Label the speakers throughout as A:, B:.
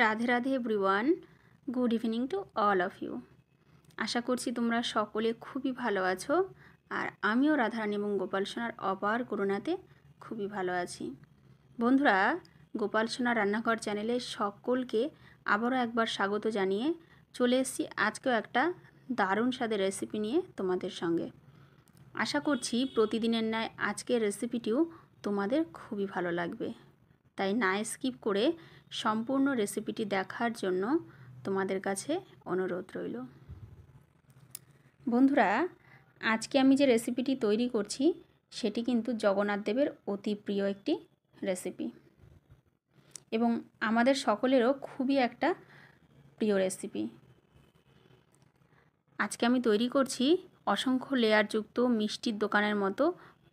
A: Radhe Radhe everyone, good evening to all of you. আশা করছি তোমরা সকলে খুবই ভালো আছো, আর আমিও রাধারানী এবং গোপাল সোনার অপার করুণাতে খুবই ভালো আছি। বন্ধুরা, গোপাল সোনার রান্নাঘর চ্যানেলে সকলকে আবারও একবার স্বাগত জানিয়ে চলে এসেছি আজকেও একটা দারুণ স্বাদের রেসিপি নিয়ে তোমাদের সঙ্গে। আশা করছি প্রতিদিনের ন্যায় আজকের রেসিপিটিও তোমাদের খুবই ভালো লাগবে, তাই না স্কিপ করে সম্পূর্ণ রেসিপিটি দেখার জন্য তোমাদের কাছে অনুরোধ রইল। বন্ধুরা, আজকে আমি যে রেসিপিটি তৈরি করছি সেটি কিন্তু জগন্নাথ দেবের অতি প্রিয় একটি রেসিপি এবং আমাদের সকলেরও খুবই একটা প্রিয় রেসিপি। আজকে আমি তৈরি করছি অসংখ্য লেয়ারযুক্ত মিষ্টির দোকানের মতো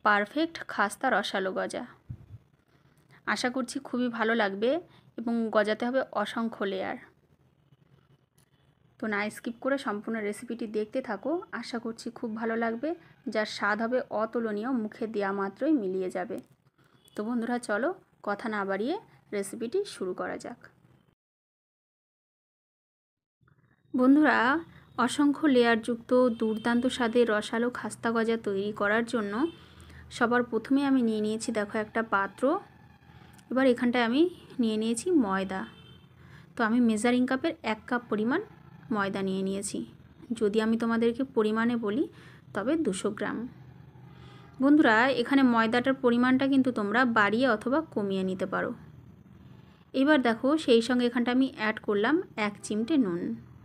A: পারফেক্ট খাস্তা রসালো গজা। আশা করছি খুবই ভালো লাগবে এবং গজাতে হবে অসংখ্য লেয়ার। তো না স্কিপ করে সম্পূর্ণ রেসিপিটি দেখতে থাকো, আশা করছি খুব ভালো লাগবে, যার স্বাদ হবে অতুলনীয়, মুখে দেওয়া মাত্রই মিলিয়ে যাবে। তো বন্ধুরা, চলো কথা না বাড়িয়ে রেসিপিটি শুরু করা যাক। বন্ধুরা, অসংখ্য লেয়ারযুক্ত দুর্দান্ত স্বাদের রসালো খাস্তা গজা তৈরি করার জন্য সবার প্রথমে আমি নিয়ে নিয়েছি দেখো একটা পাত্র। এবার এখানটায় আমি নিয়ে নিয়েছি ময়দা। তো আমি মেজারিং কাপের 1 কাপ পরিমাণ ময়দা নিয়ে নিয়েছি। যদি আমি তোমাদেরকে পরিমাণে বলি তবে 200 গ্রাম। বন্ধুরা, এখানে ময়দাটার পরিমাণটা কিন্তু তোমরা বাড়িয়ে অথবা কমিয়ে নিতে পারো। এবার দেখো সেই সঙ্গে এখানটা আমি অ্যাড করলাম 1 চিমটে নুন।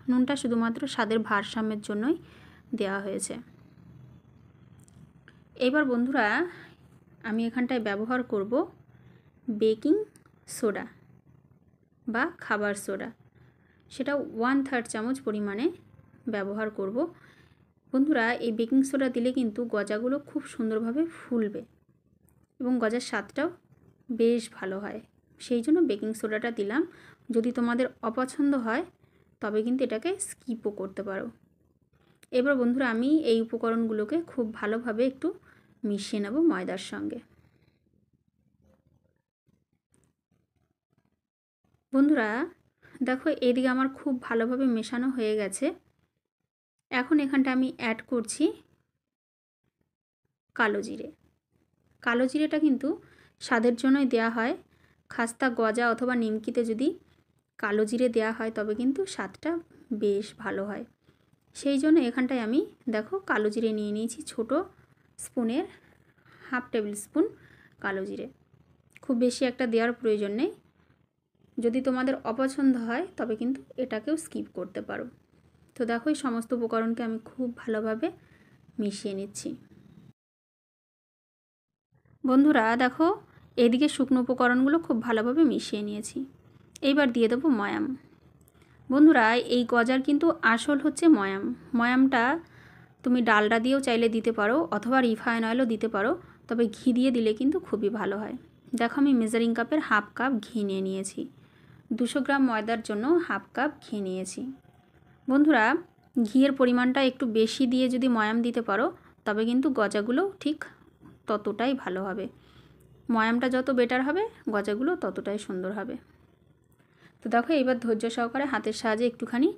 A: নুনটা শুধুমাত্র স্বাদের ভারসাম্যের জন্যই দেওয়া হয়েছে। এবার বন্ধুরা, আমি এখানটায় ব্যবহার করব বেকিং সোডা বা খাবার সোডা, সেটা 1/3 চামচ পরিমাণে ব্যবহার করব। বন্ধুরা, এই বেকিং সোডা দিলে কিন্তু গজাগুলো খুব সুন্দরভাবে ফুলবে এবং গজার স্বাদটাও বেশ ভালো হয়, সেই জন্য বেকিং সোডাটা দিলাম। যদি তোমাদের অপছন্দ হয় তবে কিন্তু এটাকে স্কিপও করতে পারো। এবার বন্ধুরা, আমি এই উপকরণগুলোকে খুব ভালোভাবে একটু মিশিয়ে নেব ময়দার সঙ্গে। বন্ধুরা দেখো, এদিকে আমার খুব ভালোভাবে মেশানো হয়ে গেছে। এখন এখানটা আমি অ্যাড করছি কালো জিরে। কালো জিরেটা কিন্তু স্বাদের জন্যই দেওয়া হয়। খাস্তা গজা অথবা নিমকিতে যদি কালো জিরে দেওয়া হয় তবে কিন্তু স্বাদটা বেশ ভালো হয়। সেই জন্য এখানটায় আমি দেখো কালো জিরে নিয়ে নিয়েছি, ছোট স্পুনের 1/2 টেবিল স্পুন কালো জিরে। খুব বেশি একটা দেওয়ার প্রয়োজন নেই। যদি তোমাদের অপছন্দ হয় তবে কিন্তু এটাকেও স্কিপ করতে পারো। তো দেখো এই সমস্ত উপকরণকে আমি খুব ভালোভাবে মিশিয়ে নিচ্ছি। বন্ধুরা দেখো, এদিকে শুকনো উপকরণগুলো খুব ভালোভাবে মিশিয়ে নিয়েছি। এইবার দিয়ে দেবো ময়াম। বন্ধুরা, এই গজার কিন্তু আসল হচ্ছে ময়াম। ময়ামটা তুমি ডালডা দিয়েও চাইলে দিতে পারো অথবা রিফাইন অয়েলও দিতে পারো, তবে ঘি দিয়ে দিলে কিন্তু খুবই ভালো হয়। দেখো আমি মেজারিং কাপের 1/2 কাপ ঘি নিয়ে নিয়েছি। 200 গ্রাম ময়দার জন্য 1/2 কাপ ঘি নিয়েছি। বন্ধুরা, ঘিয়ের পরিমাণটা একটু বেশি দিয়ে যদি ময়াম দিতে পারো তবে কিন্তু গজাগুলো ঠিক ততটাই ভালো হবে। ময়ামটা যত বেটার হবে গজাগুলো ততটাই সুন্দর হবে। তো দেখো এইবার ধৈর্য সহকারে হাতের সাহায্যে একটুখানি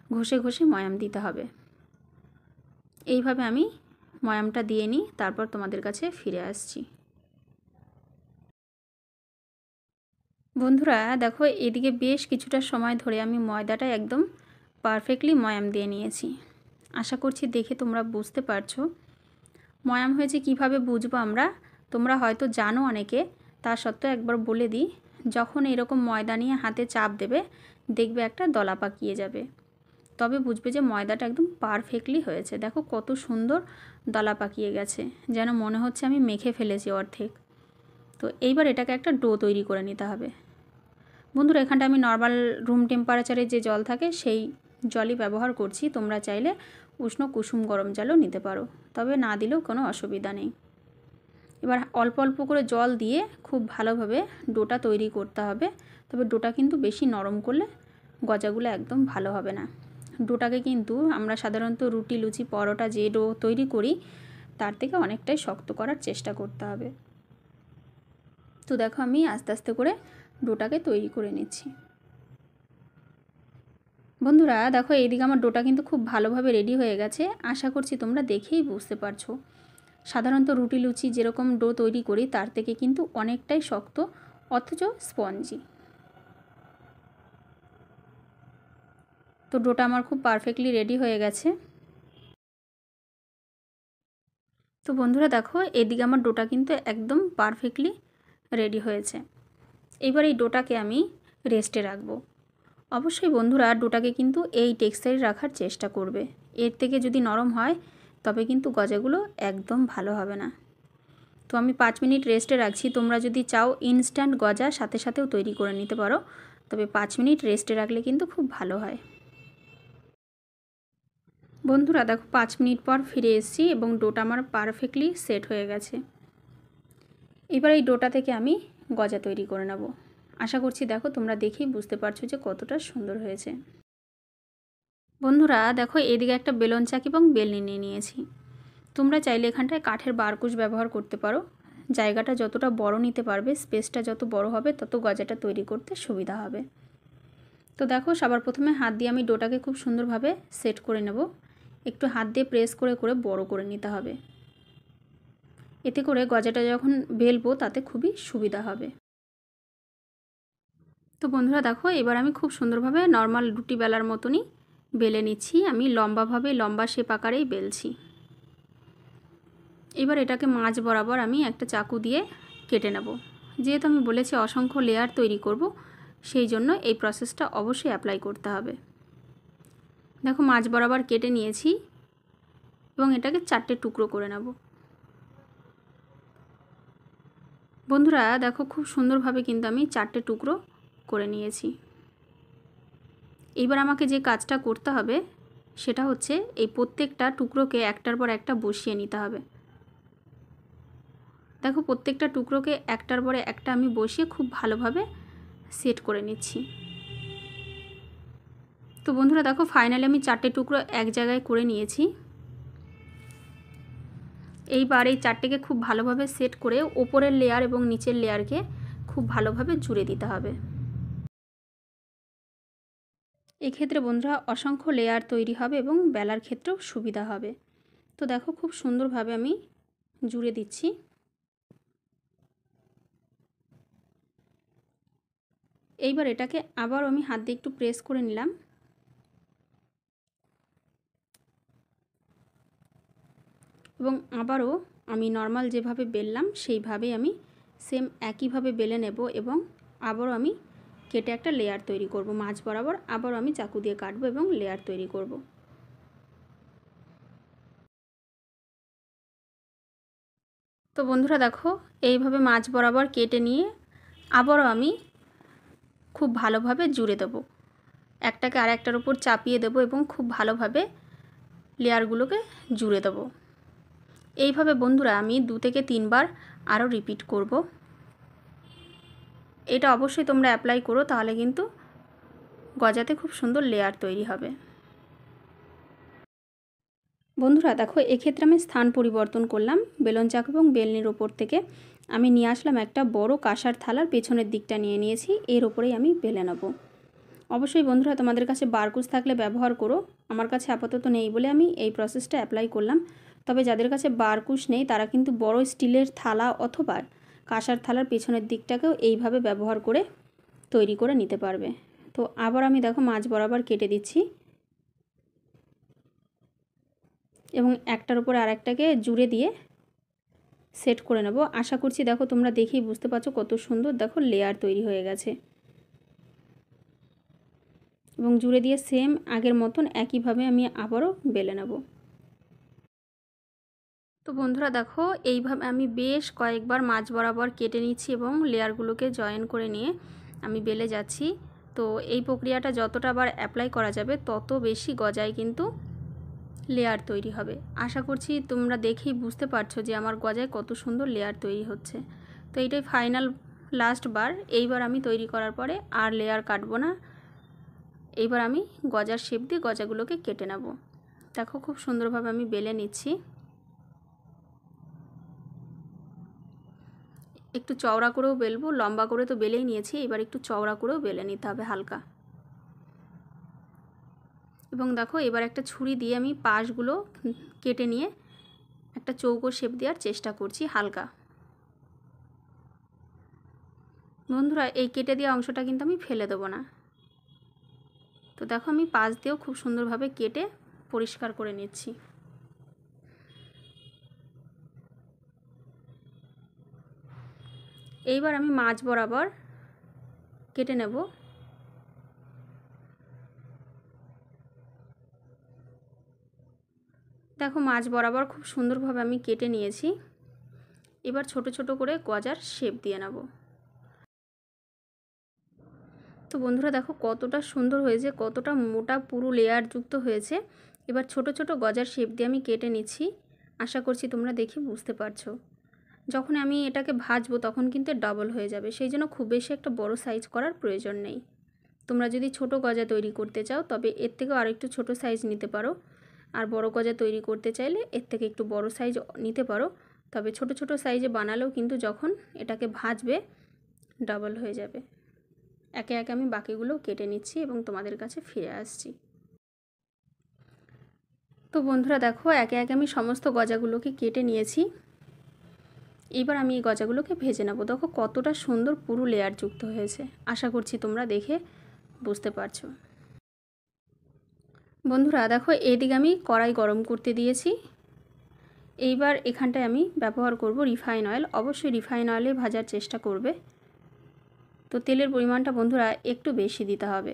A: ঘষে ঘষে ময়াম দিতে হবে। এইভাবে আমি ময়ামটা দিয়ে নিই, তারপর তোমাদের কাছে ফিরে আসছি। বন্ধুরা দেখো, এদিকে বেশ কিছুটা সময় ধরে আমি ময়দাটা একদম পারফেক্টলি ময়াম দিয়ে নিয়েছি। আশা করছি দেখে তোমরা বুঝতে পারছো ময়াম হয়েছে। কিভাবে বুঝবো আমরা, তোমরা হয়তো জানো অনেকে, তা সত্ত্বেও একবার বলে দিই। যখন এরকম ময়দা নিয়ে হাতে চাপ দেবে দেখবে একটা দলা পাকিয়ে যাবে, তবে বুঝবে যে ময়দাটা একদম পারফেক্টলি হয়েছে। দেখো কত সুন্দর দলা পাকিয়ে গেছে, যেন মনে হচ্ছে আমি মেখে ফেলেছি অর্ধেক। তো এইবার এটাকে একটা ডো তৈরি করে নিতে হবে। বন্ধুরা, এখানটা আমি নর্মাল রুম টেম্পারেচারে যে জল থাকে সেই জলই ব্যবহার করছি। তোমরা চাইলে উষ্ণ কুসুম গরম জলও নিতে পারো, তবে না দিলেও কোনো অসুবিধা নেই। এবার অল্প অল্প করে জল দিয়ে খুব ভালোভাবে ডোটা তৈরি করতে হবে। তবে ডোটা কিন্তু বেশি নরম করলে গজাগুলো একদম ভালো হবে না। ডোটাকে কিন্তু আমরা সাধারণত রুটি, লুচি, পরোটা যে ডো তৈরি করি তার থেকে অনেকটাই শক্ত করার চেষ্টা করতে হবে। তো দেখো আমি আস্তে আস্তে করে ডোটাকে তৈরি করে নিচ্ছি। বন্ধুরা দেখো এইদিকে আমার ডোটা কিন্তু খুব ভালোভাবে রেডি হয়ে গেছে। আশা করছি তোমরা দেখেই বুঝতে পারছো। সাধারণত রুটি লুচি যেরকম ডো তৈরি করি তার থেকে কিন্তু অনেকটাই শক্ত অথচ স্পঞ্জি। তো ডোটা আমার খুব পারফেক্টলি রেডি হয়ে গেছে। তো বন্ধুরা দেখো এদিকে আমার ডোটা কিন্তু একদম পারফেক্টলি রেডি হয়েছে। এবার এই ডোটাকে আমি রেস্টে রাখবো। অবশ্যই বন্ধুরা ডোটাকে কিন্তু এই টেক্সচারে রাখার চেষ্টা করবে। এর থেকে যদি নরম হয় তবে কিন্তু গজাগুলো একদম ভালো হবে না। তো আমি 5 মিনিট রেস্টে রাখছি। তোমরা যদি চাও ইনস্ট্যান্ট গজা সাথে সাথেও তৈরি করে নিতে পারো, তবে 5 মিনিট রেস্টে রাখলে কিন্তু খুব ভালো হয়। বন্ধুরা দেখো 5 মিনিট পর ফিরে এসেছি এবং ডোটা আমার পারফেক্টলি সেট হয়ে গেছে। এবার এই ডোটা থেকে আমি গজা তৈরি করে নেব। আশা করছি দেখো তোমরা দেখেই বুঝতে পারছো যে কতটা সুন্দর হয়েছে। বন্ধুরা দেখো এদিকে একটা বেলন চাকি এবং বেলনি নিয়ে নিয়েছি। তোমরা চাইলে এখানটায় কাঠের বারকুশ ব্যবহার করতে পারো। জায়গাটা যতটা বড় নিতে পারবে, স্পেসটা যত বড় হবে তত গজাটা তৈরি করতে সুবিধা হবে। তো দেখো সবার প্রথমে হাত দিয়ে আমি ডোটাকে খুব সুন্দরভাবে সেট করে নেব। একটু হাত দিয়ে প্রেস করে করে বড় করে নিতে হবে। এতে করে গজাটা যখন বেলবো তাতে খুবই সুবিধা হবে। তো বন্ধুরা দেখো এবার আমি খুব সুন্দরভাবে নর্মাল রুটি বেলার মতনই বেলে নিচ্ছি। আমি লম্বাভাবে লম্বা শেপ আকারেই বেলছি। এবার এটাকে মাঝ বরাবর আমি একটা চাকু দিয়ে কেটে নেব। যেহেতু আমি বলেছি অসংখ্য লেয়ার তৈরি করব, সেই জন্য এই প্রসেসটা অবশ্যই অ্যাপ্লাই করতে হবে। দেখো মাঝ বরাবর কেটে নিয়েছি এবং এটাকে 4টে টুকরো করে নেব। বন্ধুরা দেখো খুব সুন্দরভাবে কিন্তু আমি 4টে টুকরো করে নিয়েছি। এবার আমাকে যে কাজটা করতে হবে সেটা হচ্ছে এই প্রত্যেকটা টুকরোকে একটার পর একটা বসিয়ে নিতে হবে। দেখো প্রত্যেকটা টুকরোকে একটার পরে একটা আমি বসিয়ে খুব ভালোভাবে সেট করে নিচ্ছি। তো বন্ধুরা দেখো ফাইনালি আমি 4টে টুকরো এক জায়গায় করে নিয়েছি। এইবার এই 4টেকে খুব ভালোভাবে সেট করে ওপরের লেয়ার এবং নিচের লেয়ারকে খুব ভালোভাবে জুড়ে দিতে হবে। এক্ষেত্রে বন্ধুরা অসংখ্য লেয়ার তৈরি হবে এবং বেলার ক্ষেত্রেও সুবিধা হবে। তো দেখো খুব সুন্দরভাবে আমি জুড়ে দিচ্ছি। এইবার এটাকে আবার আমি হাত দিয়ে একটু প্রেস করে নিলাম এবং আবারও আমি নর্মাল যেভাবে বেললাম সেইভাবেই আমি সেম একইভাবে বেলে নেব এবং আবারও আমি কেটে একটা লেয়ার তৈরি করব। মাঝ বরাবর আবারও আমি চাকু দিয়ে কাটবো এবং লেয়ার তৈরি করব। তো বন্ধুরা দেখো এইভাবে মাঝ বরাবর কেটে নিয়ে আবারও আমি খুব ভালোভাবে জুড়ে দেব। একটাকে আর একটার উপর চাপিয়ে দেব এবং খুব ভালোভাবে লেয়ারগুলোকে জুড়ে দেব। এইভাবে বন্ধুরা আমি 2 থেকে 3 বার আরও রিপিট করব। এটা অবশ্যই তোমরা অ্যাপ্লাই করো, তাহলে কিন্তু গজাতে খুব সুন্দর লেয়ার তৈরি হবে। বন্ধুরা দেখো এক্ষেত্রে আমি স্থান পরিবর্তন করলাম। বেলন চাকু এবং বেলনির ওপর থেকে আমি নিয়ে আসলাম একটা বড় কাঁসার থালার পেছনের দিকটা নিয়ে নিয়েছি। এর ওপরেই আমি বেলে নেব। অবশ্যই বন্ধুরা তোমাদের কাছে বারকুশ থাকলে ব্যবহার করো। আমার কাছে আপাতত নেই বলে আমি এই প্রসেসটা অ্যাপ্লাই করলাম। তবে যাদের কাছে বারকুশ নেই তারা কিন্তু বড় স্টিলের থালা অথবা কাঁসার থালার পেছনের দিকটাকেও এইভাবে ব্যবহার করে তৈরি করে নিতে পারবে। তো আবার আমি দেখো মাঝ বরাবর কেটে দিচ্ছি এবং একটার উপর আরেকটাকে জুড়ে দিয়ে সেট করে নেব। আশা করছি দেখো তোমরা দেখেই বুঝতে পারছো কত সুন্দর দেখো লেয়ার তৈরি হয়ে গেছে এবং জুড়ে দিয়ে সেম আগের মতন একইভাবে আমি আবারও বেলে নেব। তো বন্ধুরা দেখো এইভাবে আমি বেশ কয়েকবার মাঝ বরাবর কেটে নিচ্ছি এবং লেয়ারগুলোকে জয়েন করে নিয়ে আমি বেলে যাচ্ছি। তো এই প্রক্রিয়াটা যতটা বার অ্যাপ্লাই করা যাবে তত বেশি গজায় কিন্তু লেয়ার তৈরি হবে। আশা করছি তোমরা দেখেই বুঝতে পারছো যে আমার গজায় কত সুন্দর লেয়ার তৈরি হচ্ছে। তো এইটাই ফাইনাল লাস্ট বার। এইবার আমি তৈরি করার পরে আর লেয়ার কাটবো না। এইবার আমি গজার শেপ দিয়ে গজাগুলোকে কেটে নেব। দেখো খুব সুন্দরভাবে আমি বেলে নিচ্ছি। একটু চওড়া করেও বেলবো, লম্বা করে তো বেলেই নিয়েছি, এবার একটু চওড়া করেও বেলে নিতে হবে হালকা। এবং দেখো এবার একটা ছুরি দিয়ে আমি পাশগুলো কেটে নিয়ে একটা চৌকো শেপ দেওয়ার চেষ্টা করছি হালকা। বন্ধুরা এই কেটে দেওয়া অংশটা কিন্তু আমি ফেলে দেবো না। তো দেখো আমি পাশ দিয়েও খুব সুন্দরভাবে কেটে পরিষ্কার করে নিচ্ছি। এইবার আমি মাঝ বরাবর কেটে নেব। দেখো মাঝ বরাবর খুব সুন্দরভাবে আমি কেটে নিয়েছি। এবার ছোট ছোট করে গজার শেপ দিয়ে নেব। তো বন্ধুরা দেখো কতটা সুন্দর হয়েছে, কতটা মোটা পুরো লেয়ার যুক্ত হয়েছে। এবার ছোট ছোট গজার শেপ দিয়ে আমি কেটে নিচ্ছি। আশা করছি তোমরা দেখে বুঝতে পারছো। যখন আমি এটাকে ভাজবো তখন কিন্তু ডাবল হয়ে যাবে, সেই জন্য খুব বেশি একটা বড় সাইজ করার প্রয়োজন নেই। তোমরা যদি ছোট গজা তৈরি করতে চাও তবে এর থেকেও আর একটু ছোট সাইজ নিতে পারো, আর বড় গজা তৈরি করতে চাইলে এর থেকে একটু বড় সাইজ নিতে পারো। তবে ছোট ছোট সাইজে বানালেও কিন্তু যখন এটাকে ভাজবে ডাবল হয়ে যাবে। একে একে আমি বাকিগুলো কেটে নিচ্ছি এবং তোমাদের কাছে ফিরে আসছি। তো বন্ধুরা দেখো একে একে আমি সমস্ত গজাগুলোকে কেটে নিয়েছি। এবার আমি এই গজাগুলোকে ভেজে নেব। দেখো কতটা সুন্দর পুরো লেয়ার যুক্ত হয়েছে। আশা করছি তোমরা দেখে বুঝতে পারছো। বন্ধুরা দেখো এইদিকে আমি কড়াই গরম করতে দিয়েছি। এইবার এখানটায় আমি ব্যবহার করব রিফাইন অয়েল। অবশ্যই রিফাইন অয়েলে ভাজার চেষ্টা করবে। তো তেলের পরিমাণটা বন্ধুরা একটু বেশি দিতে হবে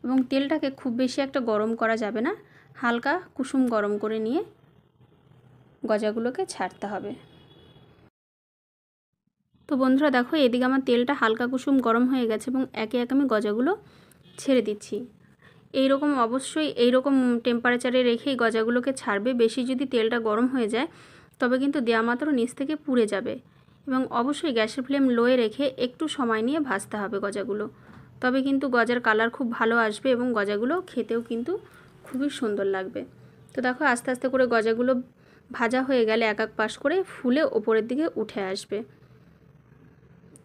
A: এবং তেলটাকে খুব বেশি একটা গরম করা যাবে না, হালকা কুসুম গরম করে নিয়ে গজাগুলোকে ছাড়তে হবে। তো বন্ধুরা দেখো এদিকে আমার তেলটা হালকা কুসুম গরম হয়ে গেছে এবং একে একে আমি গজাগুলো ছেড়ে দিচ্ছি। এইরকম অবশ্যই এইরকম টেম্পারেচারে রেখেই গজাগুলোকে ছাড়বে। বেশি যদি তেলটা গরম হয়ে যায় তবে কিন্তু দেওয়া মাত্র নিচ থেকে পুড়ে যাবে। এবং অবশ্যই গ্যাসের ফ্লেম লোয়ে রেখে একটু সময় নিয়ে ভাজতে হবে গজাগুলো, তবে কিন্তু গজার কালার খুব ভালো আসবে এবং গজাগুলো খেতেও কিন্তু খুবই সুন্দর লাগবে। তো দেখো আস্তে আস্তে করে গজাগুলো ভাজা হয়ে গেলে এক এক পাশ করে ফুলে ওপরের দিকে উঠে আসবে।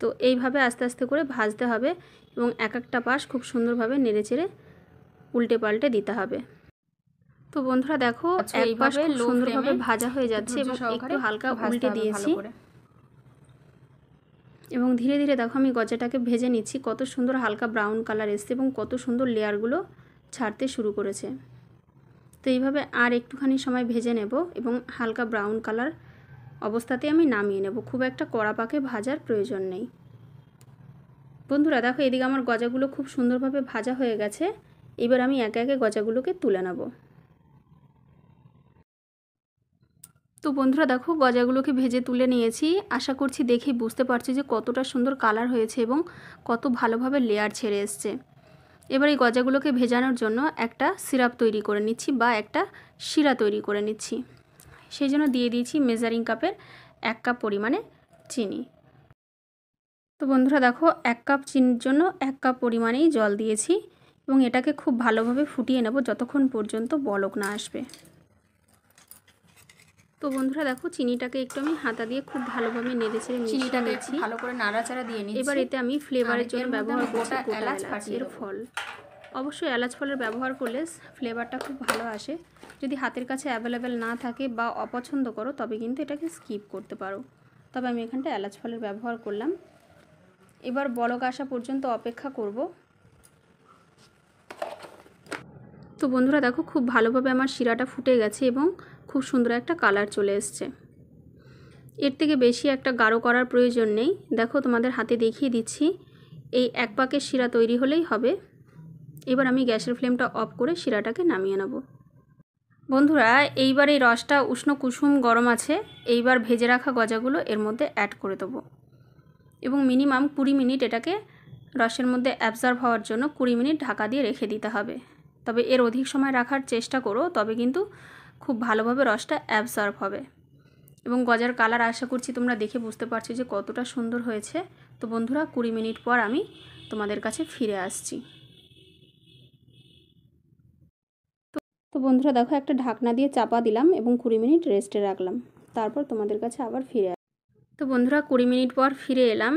A: তো এইভাবে আস্তে আস্তে করে ভাজতে হবে এবং এক একটা পাশ খুব সুন্দরভাবে নেড়েচেড়ে উল্টে পাল্টে দিতে হবে। তো বন্ধুরা দেখো এক পাশ খুব সুন্দরভাবে ভাজা হয়ে যাচ্ছে এবং একটু হালকা উল্টে দিয়েছি এবং ধীরে ধীরে দেখো আমি গজাটাকে ভেজে নিচ্ছি। কত সুন্দর হালকা ব্রাউন কালার এসছে এবং কত সুন্দর লেয়ারগুলো ছাড়তে শুরু করেছে। তো এইভাবে আর একটুখানি সময় ভেজে নেব এবং হালকা ব্রাউন কালার অবস্থাতে আমি নামিয়ে নেব। খুব একটা কড়া পাকে ভাজার প্রয়োজন নেই। বন্ধুরা দেখো এদিকে আমার গজাগুলো খুব সুন্দরভাবে ভাজা হয়ে গেছে। এবার আমি একে একে গজাগুলোকে তুলে নেব। তো বন্ধুরা দেখো গজাগুলোকে ভেজে তুলে নিয়েছি। আশা করছি দেখেই বুঝতে পারছি যে কতটা সুন্দর কালার হয়েছে এবং কত ভালোভাবে লেয়ার ছেড়ে এসছে। এবার এই গজাগুলোকে ভেজানোর জন্য একটা সিরাপ তৈরি করে নিচ্ছি বা একটা শিরা তৈরি করে নিচ্ছি। সেই জন্য দিয়ে দিয়েছি মেজারিং কাপের 1 কাপ পরিমাণে চিনি। তো বন্ধুরা দেখো 1 কাপ চিনির জন্য 1 কাপ পরিমাণেই জল দিয়েছি এবং এটাকে খুব ভালোভাবে ফুটিয়ে নেব যতক্ষণ পর্যন্ত বলক না আসবে। তো বন্ধুরা দেখো চিনিটাকে একটু আমি হাতা দিয়ে খুব ভালোভাবে নেড়েচেড়ে মিশিয়ে নিচ্ছি।
B: ভালো করে নাড়াচাড়া দিয়ে নিচ্ছি।
A: এবার এতে আমি ফ্লেভারের জন্য ব্যবহার করছি গোটা এলাচের ফল। অবশ্যই এলাচ ফলের ব্যবহার করলে ফ্লেভারটা খুব ভালো আসে। যদি হাতের কাছে অ্যাভেলেবেল না থাকে বা অপছন্দ করো তবে কিন্তু এটাকে স্কিপ করতে পারো। তবে আমি এখানটা এলাচ ফলের ব্যবহার করলাম। এবার বলক আসা পর্যন্ত অপেক্ষা করব। তো বন্ধুরা দেখো খুব ভালোভাবে আমার শিরাটা ফুটে গেছে এবং খুব সুন্দর একটা কালার চলে এসছে। এর থেকে বেশি একটা গাঢ় করার প্রয়োজন নেই। দেখো তোমাদের হাতে দেখিয়ে দিচ্ছি, এই 1 পাকের শিরা তৈরি হলেই হবে। এবার আমি গ্যাসের ফ্লেমটা অফ করে শিরাটাকে নামিয়ে নেব। বন্ধুরা এইবার এই রসটা উষ্ণ কুসুম গরম আছে। এইবার ভেজে রাখা গজাগুলো এর মধ্যে অ্যাড করে দেবো এবং মিনিমাম 20 মিনিট এটাকে রসের মধ্যে অ্যাবজর্ব হওয়ার জন্য 20 মিনিট ঢাকা দিয়ে রেখে দিতে হবে। তবে এর অধিক সময় রাখার চেষ্টা করো, তবে কিন্তু খুব ভালোভাবে রসটা অ্যাবজর্ব হবে এবং গজার কালার আশা করছি তোমরা দেখে বুঝতে পারছো যে কতটা সুন্দর হয়েছে। তো বন্ধুরা 20 মিনিট পর আমি তোমাদের কাছে ফিরে আসছি। তো বন্ধুরা দেখো একটা ঢাকনা দিয়ে চাপা দিলাম এবং 20 মিনিট রেস্টে রাখলাম। তারপর তোমাদের কাছে আবার ফিরে তো বন্ধুরা 20 মিনিট পর ফিরে এলাম।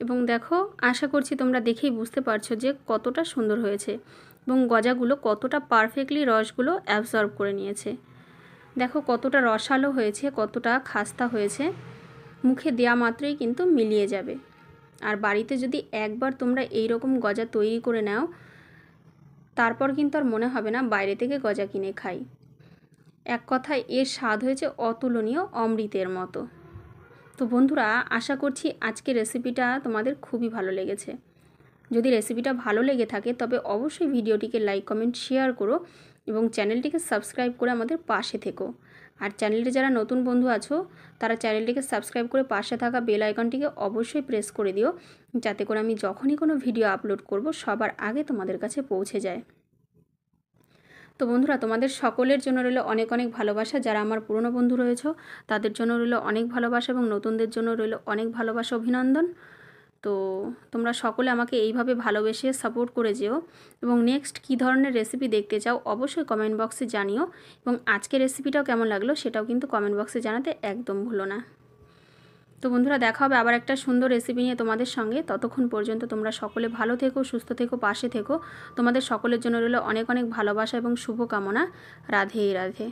A: এবং দেখো, আশা করছি তোমরা দেখেই বুঝতে পারছো যে কতটা সুন্দর হয়েছে এবং গজাগুলো কতটা পারফেক্টলি রসগুলো অ্যাবজর্ব করে নিয়েছে। দেখো কতটা রসালো হয়েছে, কতটা খাস্তা হয়েছে, মুখে দেওয়া মাত্রই কিন্তু মিলিয়ে যাবে। আর বাড়িতে যদি একবার তোমরা এই রকম গজা তৈরি করে নাও, তারপর কিন্তু আর মনে হবে না বাইরে থেকে গজা কিনে খাই। এক কথায় এর স্বাদ হয়েছে অতুলনীয়, অমৃতের মতো। তো বন্ধুরা, আশা করছি আজকের রেসিপিটা তোমাদের খুবই ভালো লেগেছে। যদি রেসিপিটা ভালো লেগে থাকে তবে অবশ্যই ভিডিওটিকে লাইক, কমেন্ট, শেয়ার করো এবং চ্যানেলটিকে সাবস্ক্রাইব করে আমাদের পাশে থেকো। আর চ্যানেলটি যারা নতুন বন্ধু আছো তারা চ্যানেলটিকে সাবস্ক্রাইব করে পাশে থাকা বেল আইকনটিকে অবশ্যই প্রেস করে দিও, যাতে করে আমি যখনই কোনো ভিডিও আপলোড করব সবার আগে তোমাদের কাছে পৌঁছে যায়। তো বন্ধুরা, তোমাদের সকলের জন্য রইল অনেক অনেক ভালোবাসা। যারা আমার পুরনো বন্ধু রয়েছে তাদের জন্য রইল অনেক ভালোবাসা এবং নতুনদের জন্য রইল অনেক ভালোবাসা, অভিনন্দন। তো তোমরা সকলে আমাকে এইভাবে ভালোবেসে সাপোর্ট করে যেও এবং নেক্সট কী ধরনের রেসিপি দেখতে চাও অবশ্যই কমেন্ট বক্সে জানিও এবং আজকের রেসিপিটাও কেমন লাগলো সেটাও কিন্তু কমেন্ট বক্সে জানাতে একদম ভুলো না। তো বন্ধুরা, দেখা হবে আবার একটা সুন্দর রেসিপি নিয়ে তোমাদের সঙ্গে। ততক্ষণ পর্যন্ত তোমরা সকলে ভালো থেকো, সুস্থ থেকো, পাশে থেকো। তোমাদের সকলের জন্য রইল অনেক অনেক ভালোবাসা এবং শুভকামনা। রাধে রাধে।